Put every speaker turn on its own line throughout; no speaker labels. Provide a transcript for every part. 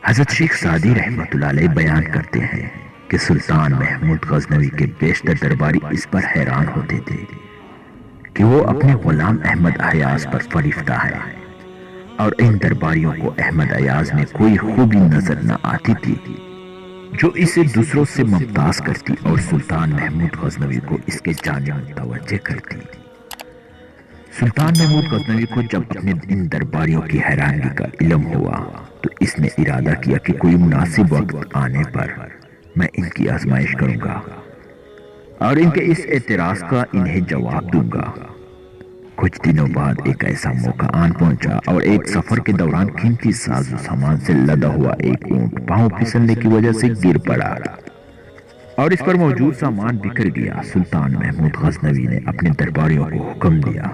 حضرت شیخ سعدی رحمۃ اللہ علیہ بیان کرتے ہیں کہ سلطان محمود غزنوی کے بیشتر درباری اس پر حیران ہوتے تھے کہ وہ اپنے غلام احمد ایاز پر فریفتہ ہے، اور ان درباریوں کو احمد ایاز میں کوئی خوبی نظر نہ آتی تھی جو اسے دوسروں سے ممتاز کرتی اور سلطان محمود غزنوی کو اس کے جانب متوجہ کرتی۔ سلطان محمود غزنوی کو جب اپنے ان درباریوں کی حیرانگی کا علم ہوا تو اس نے ارادہ کیا کہ کوئی مناسب وقت آنے پر میں ان کی آزمائش کروں گا اور ان کے اس اعتراض کا انہیں جواب دوں گا۔ کچھ دنوں بعد ایک ایسا موقع آن پہنچا اور ایک سفر کے دوران قیمتی ساز و سامان سے لدا ہوا ایک اونٹ پاؤں پھسلنے کی وجہ سے گر پڑا اور اس پر موجود سامان بکھر گیا۔ سلطان محمود غزنوی نے اپنے درباریوں کو حکم دیا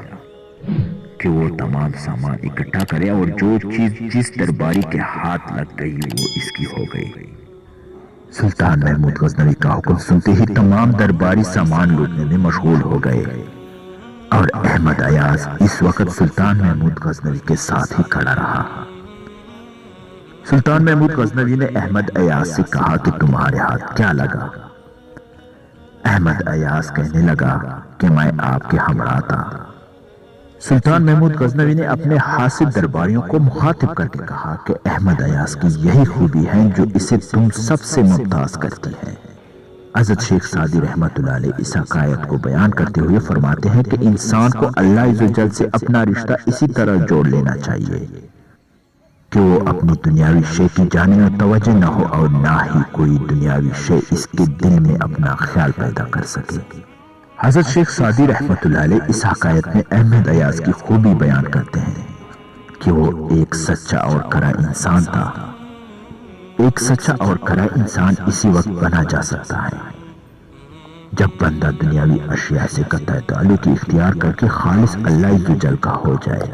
کہ وہ تمام سامان اکٹھا کرے اور جو چیز جس درباری کے ہاتھ لگ گئی وہ اس کی ہو گئی۔ سلطان محمود غزنوی کا حکم سنتے ہی تمام درباری سامان لوٹنے میں مشغول ہو گئے اور احمد ایاز اس وقت سلطان محمود غزنوی کے ساتھ ہی کھڑا رہا۔ سلطان محمود غزنوی نے احمد ایاز سے کہا کہ تمہارے ہاتھ کیا لگا؟ احمد ایاز کہنے لگا کہ میں آپ کے ہمراہ تھا۔ سلطان محمود غزنوی نے اپنے حاسد درباریوں کو مخاطب کر کے کہا کہ احمد ایاز کی یہی خوبی ہے جو اسے تم سب سے ممتاز کرتی ہے۔ حضرت شیخ سعدی رحمۃ اللہ علیہ اس حقائق کو بیان کرتے ہوئے فرماتے ہیں کہ انسان کو اللہ عز و جل سے اپنا رشتہ اسی طرح جوڑ لینا چاہیے کہ وہ اپنی دنیاوی شے کی جانب متوجہ نہ ہو اور نہ ہی کوئی دنیاوی شے اس کے دل میں اپنا خیال پیدا کر سکے۔ حضرت شیخ سعدی رحمۃ اللہ علیہ اس حقائق میں احمد ایاز کی خوبی بیان کرتے ہیں کہ وہ ایک سچا اور کڑا انسان تھا۔ ایک سچا اور کڑا انسان اسی وقت بنا جا سکتا ہے جب بندہ دنیاوی اشیاء سے قطع تعلق اختیار کر کے خالص اللہ عز و جل کا ہو جائے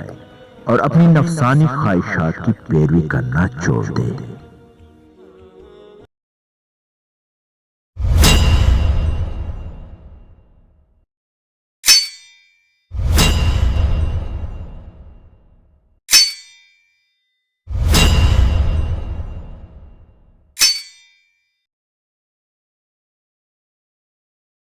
اور اپنی نفسانی خواہشات کی پیروی کرنا چھوڑ دے۔